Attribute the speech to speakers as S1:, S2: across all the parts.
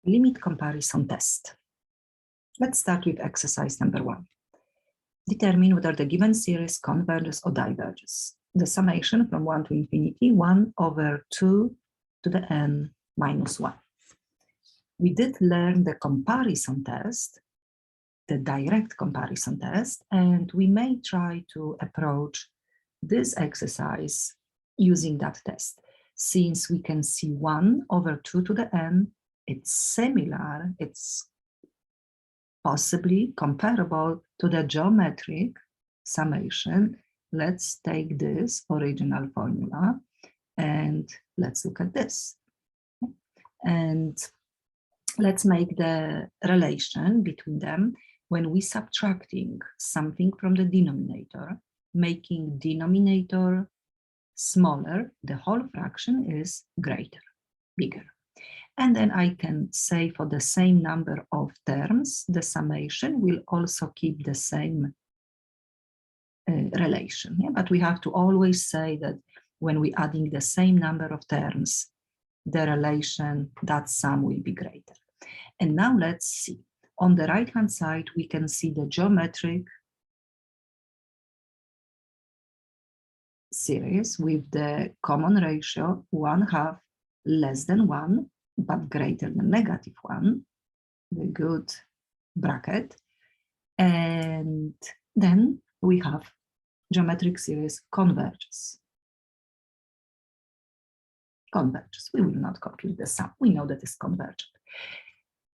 S1: Limit comparison test. Let's start with exercise number 1. Determine whether the given series converges or diverges. The summation from 1 to infinity, 1 over 2 to the n minus 1. We did learn the comparison test, the direct comparison test, and we may try to approach this exercise using that test. Since we can see 1 over 2 to the n, it's similar, it's possibly comparable to the geometric summation. Let's take this original formula and let's look at this. And let's make the relation between them when we subtracting something from the denominator, making denominator smaller, the whole fraction is greater, bigger. And then I can say for the same number of terms, the summation will also keep the same relation. Yeah? But we have to always say that when we're adding the same number of terms, the relation, that sum will be greater. And now let's see. On the right-hand side, we can see the geometric series with the common ratio 1/2 less than 1, but greater than -1, the good bracket. And then we have geometric series converges. Converges. We will not compute the sum. We know that it's convergent.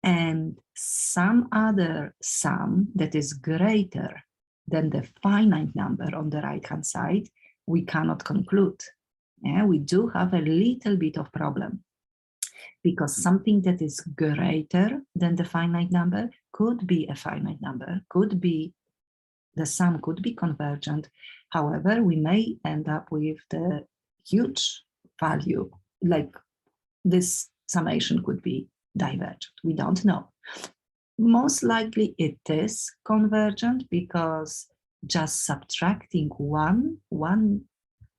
S1: And some other sum that is greater than the finite number on the right-hand side, we cannot conclude. Yeah, we do have a little bit of problem, because something that is greater than the finite number could be a finite number, could be, the sum could be convergent. However, we may end up with the huge value, like this summation could be divergent. We don't know. Most likely it is convergent because just subtracting one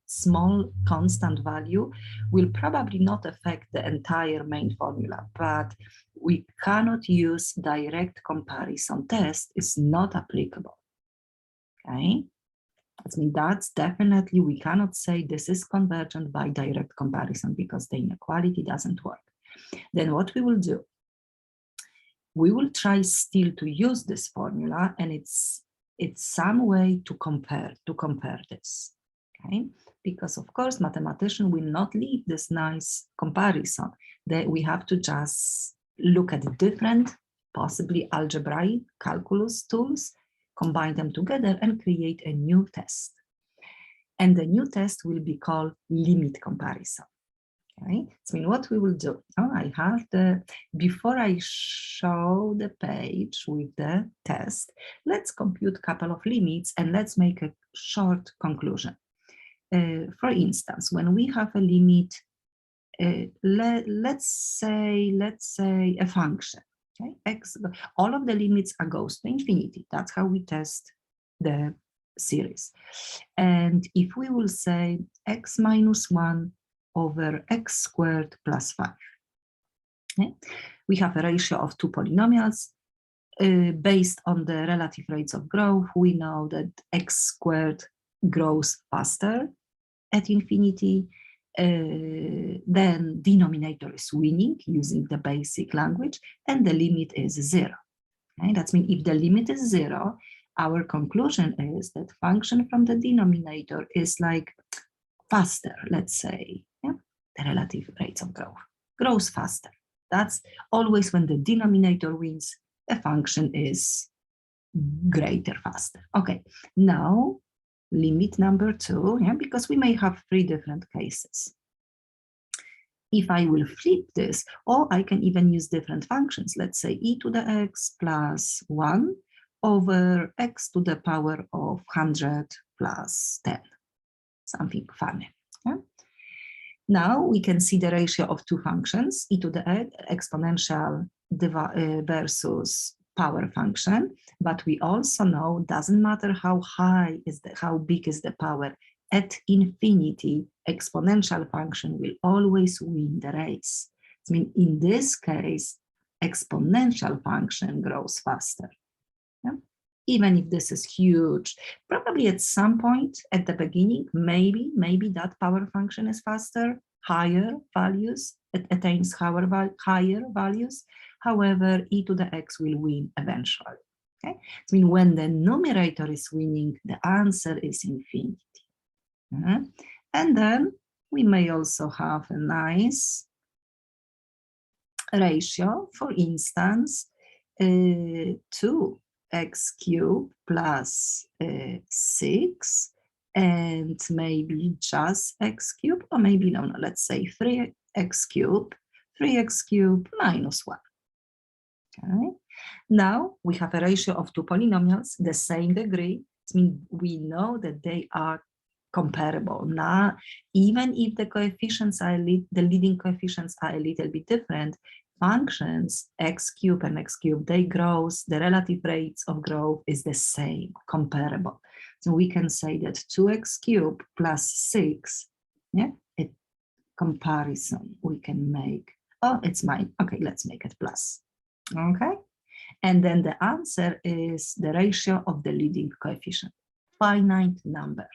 S1: small constant value will probably not affect the entire main formula, but we cannot use direct comparison test. It's not applicable. Okay, I mean, that's definitely, we cannot say this is convergent by direct comparison because the inequality doesn't work. Then what we will do, we will try still to use this formula, and it's some way to compare this. Okay, because of course mathematician will not leave this nice comparison, that we have to just look at different, possibly algebraic calculus tools, combine them together and create a new test. And the new test will be called limit comparison. Okay, so what we will do, I have before I show the page with the test, let's compute a couple of limits and let's make a short conclusion. For instance, when we have a limit, let's say a function, okay, x, all of the limits are goes to infinity. That's how we test the series. And if we will say x minus 1 over x squared plus 5, okay, we have a ratio of 2 polynomials. Based on the relative rates of growth, we know that x squared grows faster at infinity. Then denominator is winning using the basic language, and the limit is 0. Okay? That means if the limit is 0, our conclusion is that function from the denominator is like faster, let's say, yeah? The relative rates of growth grows faster. That's always when the denominator wins, a function is greater, faster. Okay, now limit number 2, yeah, because we may have 3 different cases. If I will flip this, or I can even use different functions, let's say e to the x plus 1 over x to the power of 100 plus 10, something funny. Yeah? Now we can see the ratio of 2 functions, e to the exponential versus power function, but we also know doesn't matter how high is how big is the power, at infinity exponential function will always win the race. I mean, in this case, exponential function grows faster. Yeah? Even if this is huge, probably at some point at the beginning, maybe that power function is faster, higher values, it attains higher values. However, e to the x will win eventually. Okay, I mean, when the numerator is winning, the answer is infinity. And then we may also have a nice ratio, for instance, 2x cubed plus 6, and maybe just x cubed, or maybe no, let's say 3x cubed minus 1. Okay. Now we have a ratio of two polynomials, the same degree. It means we know that they are comparable. Now, even if the coefficients are the leading coefficients are a little bit different, functions x cubed and x cubed, they grow, the relative rates of growth is the same, comparable. So we can say that 2x cubed plus 6, yeah, a comparison we can make. Oh, it's mine. Okay, let's make it plus. Okay, and then the answer is the ratio of the leading coefficient, finite number.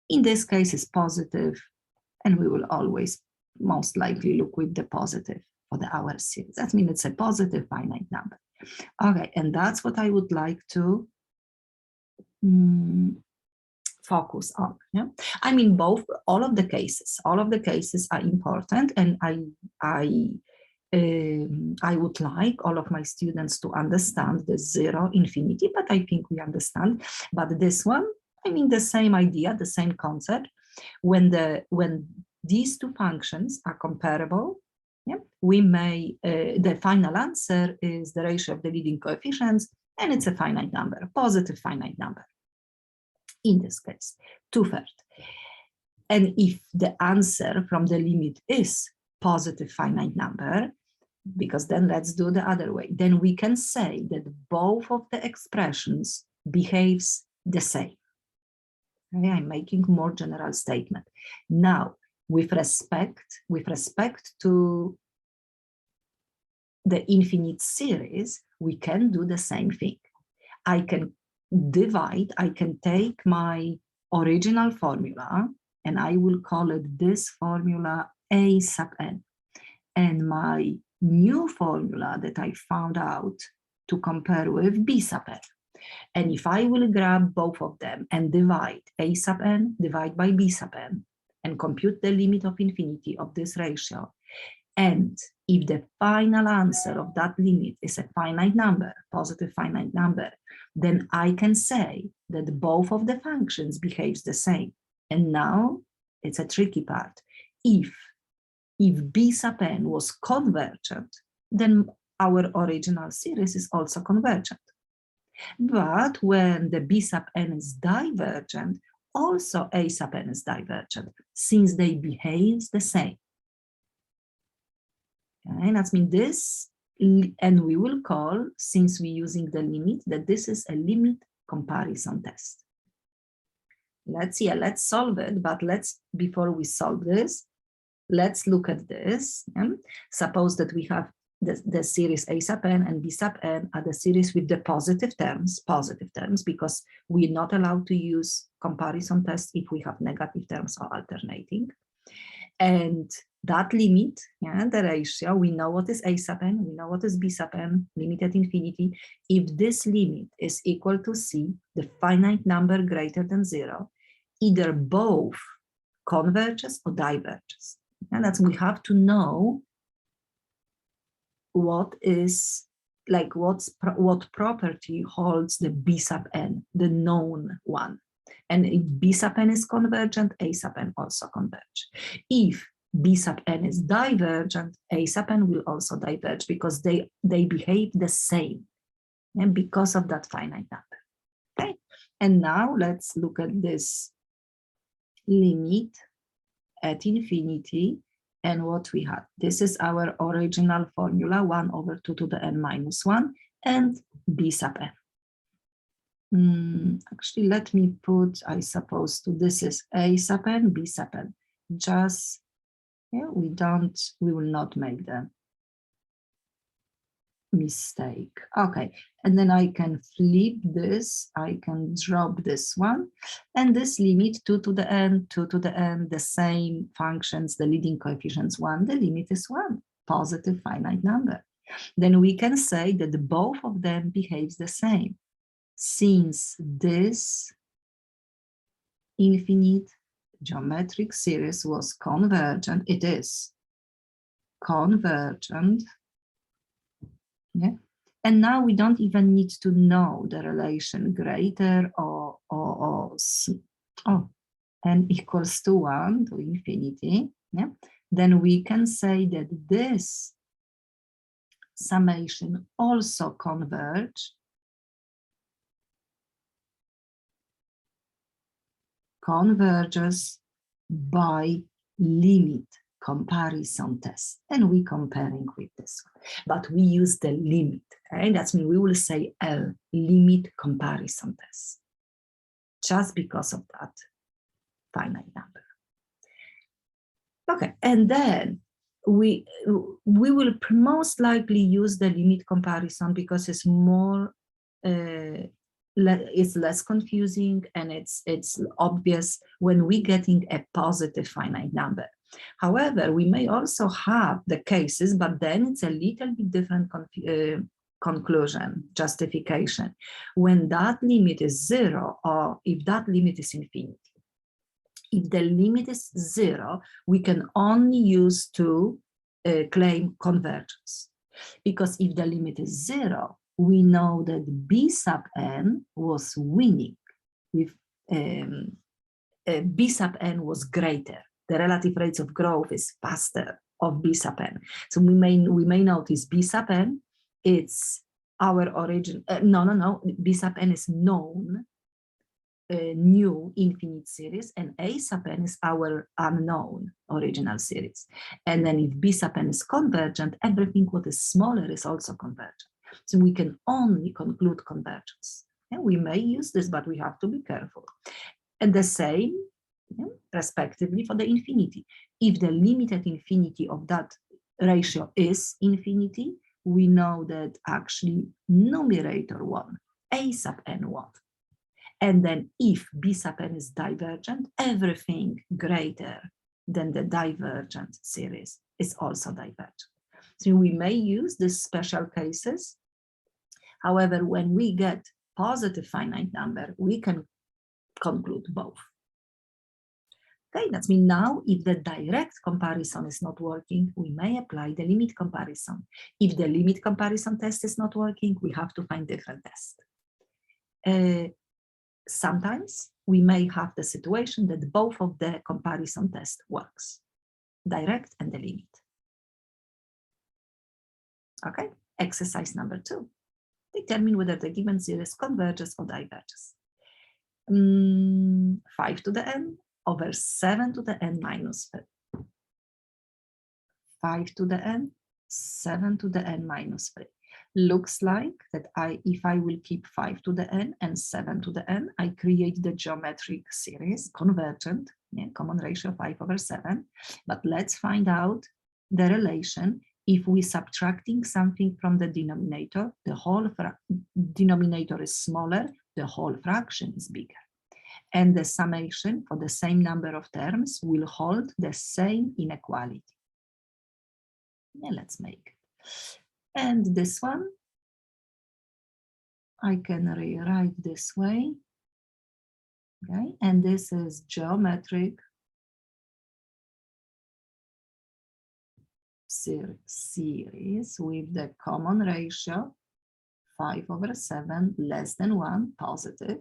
S1: In this case, it's positive, and we will always most likely look with the positive for the hour series. That means it's a positive finite number. Okay, and that's what I would like to focus on. Yeah, I mean, all of the cases are important, and I would like all of my students to understand the zero infinity, but I think we understand. But this one, I mean, the same idea, the same concept. When these two functions are comparable, yeah, we may, the final answer is the ratio of the leading coefficients, and it's a finite number, a positive finite number. In this case, 2/3. And if the answer from the limit is positive finite number, because then let's do the other way, then we can say that both of the expressions behaves the same. Okay, I'm making more general statement. Now, with respect to the infinite series, we can do the same thing. I can take my original formula, and I will call it this formula A sub n, and my new formula that I found out to compare with B sub n. And if I will grab both of them and divide A sub n, divide by B sub n, and compute the limit of infinity of this ratio, and if the final answer of that limit is a finite number, positive finite number, then I can say that both of the functions behaves the same. And now it's a tricky part. If B sub n was convergent, then our original series is also convergent. But when the B sub n is divergent, also A sub n is divergent, since they behave the same. Okay, that means this, and we will call, since we're using the limit, that this is a limit comparison test. Let's solve it, but before we solve this, let's look at this. Suppose that we have the series A sub n and B sub n are the series with the positive terms, because we're not allowed to use comparison tests if we have negative terms or alternating. And that limit, the ratio, we know what is A sub n, we know what is B sub n, limit at infinity. If this limit is equal to C, the finite number greater than 0, either both converges or diverges. And that's, we have to know what property holds the B sub n, the known one. And if B sub n is convergent, A sub n also converge. If B sub n is divergent, A sub n will also diverge, because they behave the same, and because of that finite number. Okay, and now let's look at this limit at infinity and what we have. This is our original formula, 1/2 to the n minus 1, and B sub n. Actually, let me put, I suppose, this is A sub n, B sub n. Just, we will not make them. mistake. Okay, and then I can flip this, I can drop this one, and this limit 2 to the n, 2 to the n, the same functions, the leading coefficients 1, the limit is 1, positive finite number. Then we can say that both of them behaves the same. Since this infinite geometric series was convergent, it is convergent. Yeah. And now we don't even need to know the relation greater or n equals to 1 to infinity. Yeah. Then we can say that this summation also converges by limit comparison test, and we comparing with this one, but we use the limit, and that means we will say L, limit comparison test, just because of that finite number. Okay, and then we will most likely use the limit comparison because it's more it's less confusing, and it's obvious when we're getting a positive finite number. However, we may also have the cases, but then it's a little bit different conclusion, justification, when that limit is 0 or if that limit is infinity. If the limit is 0, we can only use to claim convergence. Because if the limit is 0, we know that B sub n was winning with B sub n was greater. The relative rates of growth is faster of B sub n. So we may notice B sub n, it's our origin. B sub n is known, new infinite series, and A sub n is our unknown original series. And then if B sub n is convergent, everything what is smaller is also convergent. So we can only conclude convergence. And we may use this, but we have to be careful. And the same, respectively, for the infinity. If the limit at infinity of that ratio is infinity, we know that actually numerator 1, A sub n 1. And then if B sub n is divergent, everything greater than the divergent series is also divergent. So we may use these special cases. However, when we get positive finite number, we can conclude both. Okay, that means now if the direct comparison is not working, we may apply the limit comparison. If the limit comparison test is not working, we have to find different test. Sometimes we may have the situation that both of the comparison test works, direct and the limit. Okay, exercise number 2. Determine whether the given series converges or diverges. 5 to the n over 7 to the n minus 3. 5 to the n, 7 to the n minus 3. Looks like that if I will keep 5 to the n and 7 to the n, I create the geometric series, convergent, common ratio 5 over 7. But let's find out the relation. If we subtracting something from the denominator, the whole denominator is smaller, the whole fraction is bigger. And the summation for the same number of terms will hold the same inequality. Let's make it. And this one, I can rewrite this way. Okay, and this is geometric series with the common ratio 5 over 7 less than 1, positive,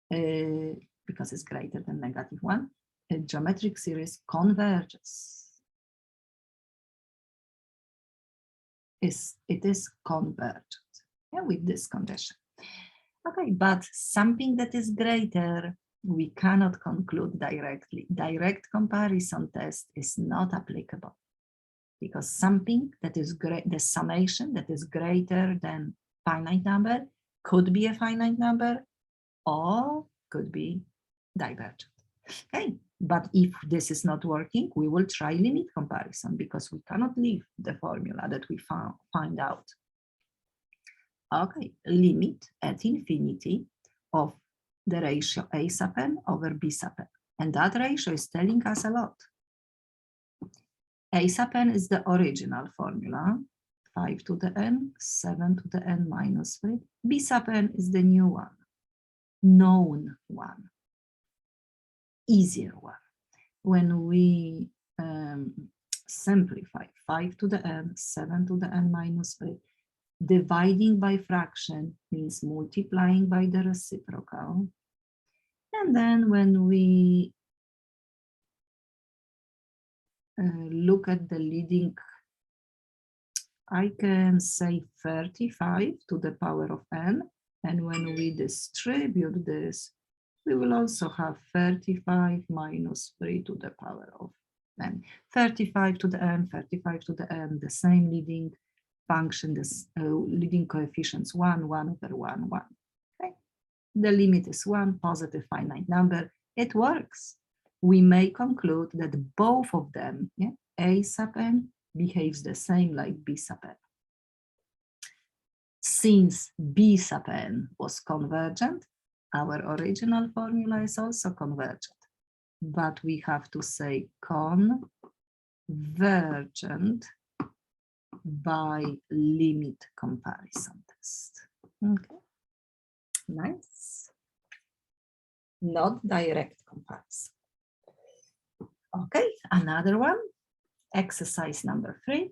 S1: because it's greater than negative 1. A geometric series converges. It is convergent, with this condition. Okay, but something that is greater, we cannot conclude directly. Direct comparison test is not applicable because something that is great, the summation that is greater than finite number could be a finite number or could be divergent. Okay, but if this is not working, we will try limit comparison because we cannot leave the formula that we find out. Okay, limit at infinity of the ratio a sub n over b sub n. And that ratio is telling us a lot. A sub n is the original formula, 5 to the n, 7 to the n minus 3. B sub n is the new one, known one, easier one. When we simplify 5 to the n, 7 to the n minus 3, dividing by fraction means multiplying by the reciprocal. And then when we look at the leading, I can say 35 to the power of n. And when we distribute this, we will also have 35 minus 3 to the power of n. 35 to the n, 35 to the n, the same leading function, this leading coefficients 1, 1 over 1, 1. Okay? The limit is 1, positive finite number. It works. We may conclude that both of them, yeah, a sub n, behaves the same like b sub n. Since b sub n was convergent, our original formula is also convergent. But we have to say convergent by limit comparison test. Okay, nice. Not direct comparison. Okay, another one, exercise number 3.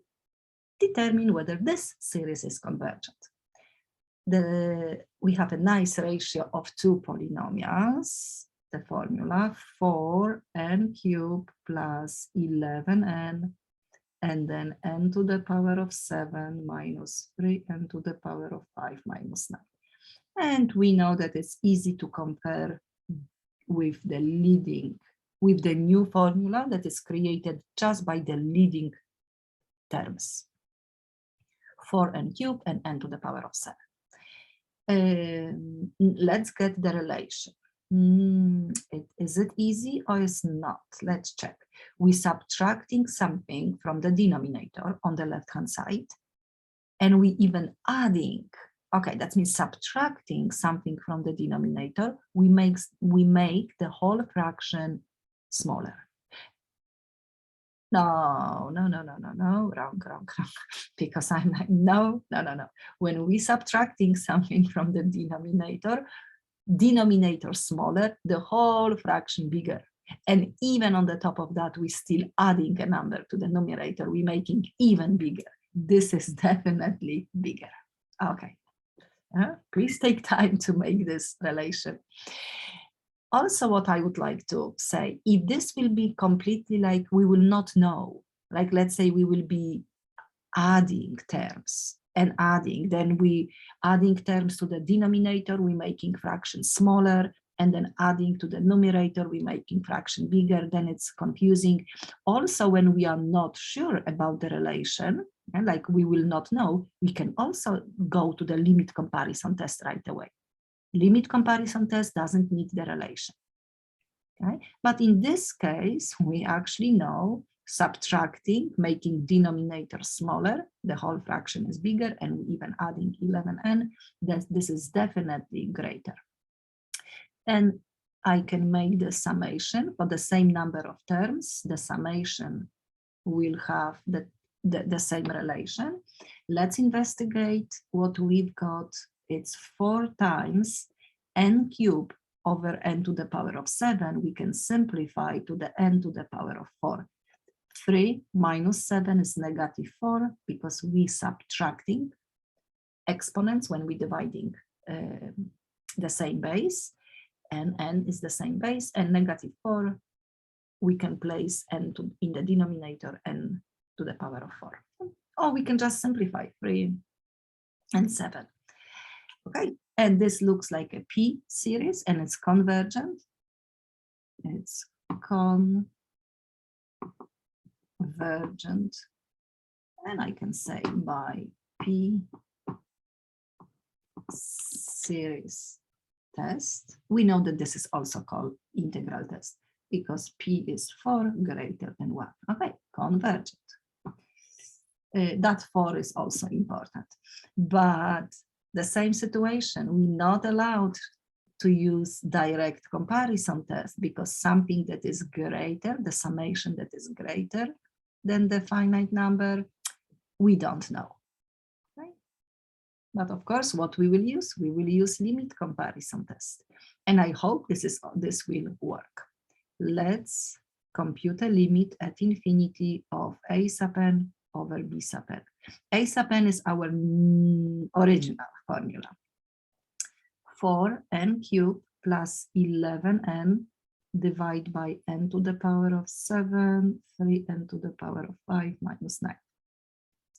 S1: Determine whether this series is convergent. We have a nice ratio of two polynomials. The formula 4n cubed plus 11n, and then n to the power of 7 minus 3n to the power of 5 minus 9. And we know that it's easy to compare with the new formula that is created just by the leading terms, 4n cubed and n to the power of 7. Let's get the relation. Is it easy or is not? Let's check. We're subtracting something from the denominator on the left-hand side, and we even adding. Okay, that means subtracting something from the denominator. We make the whole fraction smaller. No, wrong. Because I'm like, no. When we subtracting something from the denominator smaller, the whole fraction bigger. And even on the top of that, we still adding a number to the numerator, we making even bigger. This is definitely bigger. Okay, please take time to make this relation. Also, what I would like to say, if this will be completely like we will not know, like let's say we will be adding terms and adding, then we adding terms to the denominator, we making fraction smaller, and then adding to the numerator, we making fraction bigger, then it's confusing. Also, when we are not sure about the relation, and like we will not know, we can also go to the limit comparison test right away. Limit comparison test doesn't need the relation. Okay, but in this case, we actually know subtracting, making denominator smaller, the whole fraction is bigger, and we even adding 11n, that this is definitely greater. And I can make the summation for the same number of terms. The summation will have the same relation. Let's investigate what we've got. It's 4 times n cubed over n to the power of 7. We can simplify to the n to the power of 4. 3 minus 7 is negative 4 because we subtracting exponents when we dividing the same base, and n is the same base, and negative 4 we can place n in the denominator, n to the power of 4. Or we can just simplify 3 and 7. Okay, and this looks like a P series and it's convergent. It's convergent, and I can say by P series test. We know that this is also called integral test because P is 4 greater than 1. Okay, convergent. That 4 is also important, but the same situation. We're not allowed to use direct comparison test because something that is greater, the summation that is greater than the finite number, we don't know. Right? But of course, what we will use limit comparison test. And I hope this will work. Let's compute a limit at infinity of a sub n over b sub n. A sub n is our original formula. 4n cubed plus 11n divided by n to the power of 7, 3n to the power of 5 minus 9.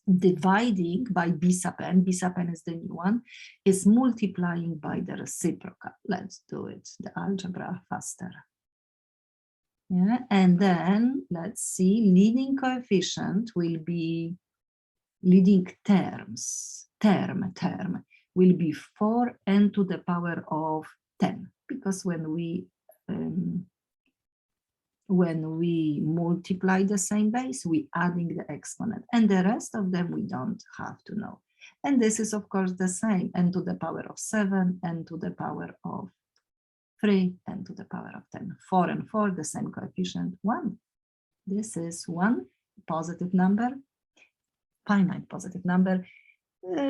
S1: Dividing by b sub n is the new one, is multiplying by the reciprocal. Let's do it, the algebra faster. Yeah, and then let's see, leading coefficient will be, leading term will be 4n to the power of 10, because when we multiply the same base, we adding the exponent, and the rest of them we don't have to know. And this is of course the same, n to the power of 7, n to the power of 3, n to the power of 10. 4 and 4, the same coefficient, 1. This is one positive number, finite positive number.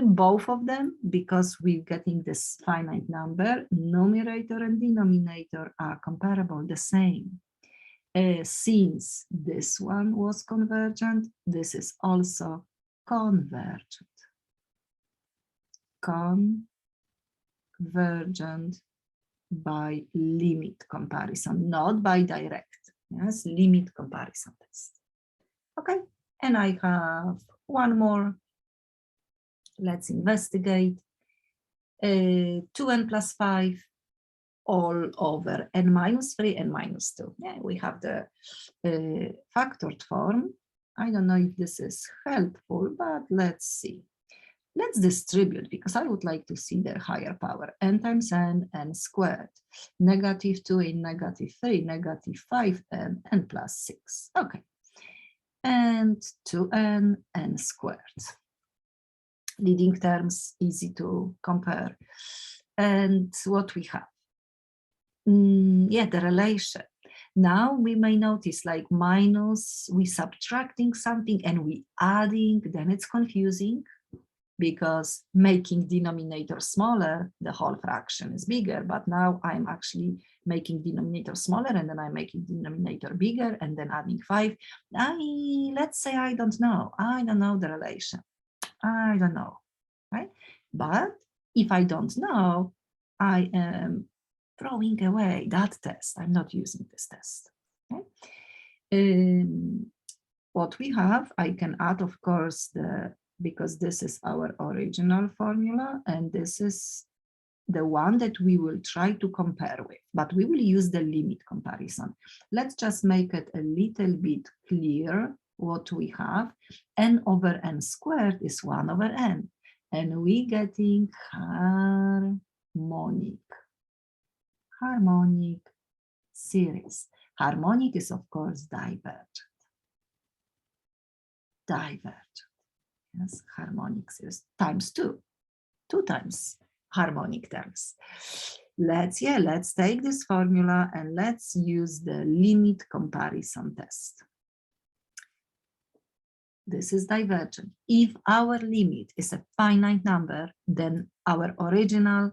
S1: Both of them, because we're getting this finite number, numerator and denominator are comparable, the same. Since this one was convergent, this is also convergent. Convergent by limit comparison, not by direct. Yes, limit comparison test. Okay, and I have one more. Let's investigate. 2n plus 5 all over n minus 3 and minus 2. Yeah, we have the factored form. I don't know if this is helpful, but let's see. Let's distribute, because I would like to see the higher power. N times n, n squared. Negative 2 in negative 3, negative 5n, n plus 6. Okay. And 2n, n squared. Leading terms, easy to compare. And what we have? Yeah, the relation. Now we may notice like minus, we subtracting something and we adding, then it's confusing because making denominator smaller, the whole fraction is bigger. But now I'm actually making denominator smaller and then I'm making denominator bigger and then adding 5. Let's say I don't know the relation. I don't know, right? But if I don't know, I am throwing away that test. I'm not using this test. Okay? What we have, I can add, of course, because this is our original formula, and this is the one that we will try to compare with, but we will use the limit comparison. Let's just make it a little bit clear what we have. N over n squared is 1 over n, and we getting harmonic series. Harmonic is of course divergent. Yes, harmonic series times 2 times harmonic terms. Let's take this formula and let's use the limit comparison test. This is divergent. If our limit is a finite number, then our original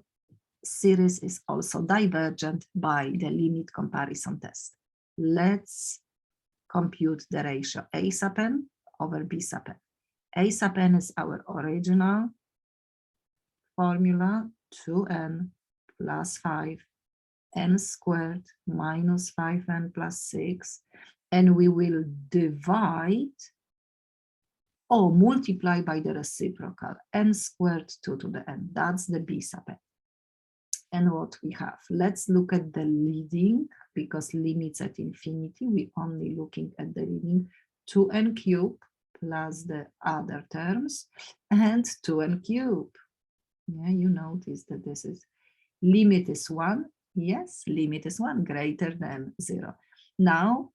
S1: series is also divergent by the limit comparison test. Let's compute the ratio a sub n over b sub n. A sub n is our original formula, 2n plus 5, n squared minus 5n plus 6, and we will divide or multiply by the reciprocal, n squared 2 to the n. That's the b sub n. And what we have, let's look at the leading, because limits at infinity, we only looking at the leading, 2n cubed plus the other terms, and 2n cubed. Yeah, you notice that this is, limit is 1, yes, limit is 1, greater than 0. Now,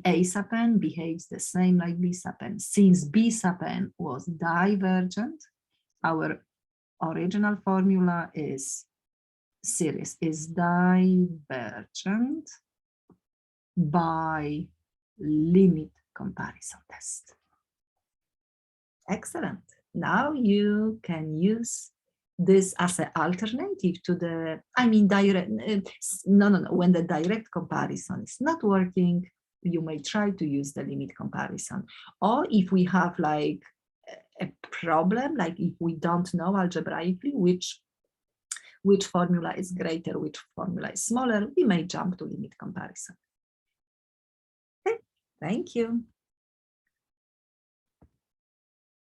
S1: a sub n behaves the same like b sub n. Since b sub n was divergent, our original formula is series is divergent by limit comparison test. Excellent. Now you can use this as an alternative to the, direct, no, when the direct comparison is not working, you may try to use the limit comparison. Or if we have like a problem, like if we don't know algebraically which formula is greater, which formula is smaller, we may jump to limit comparison. Okay, thank you.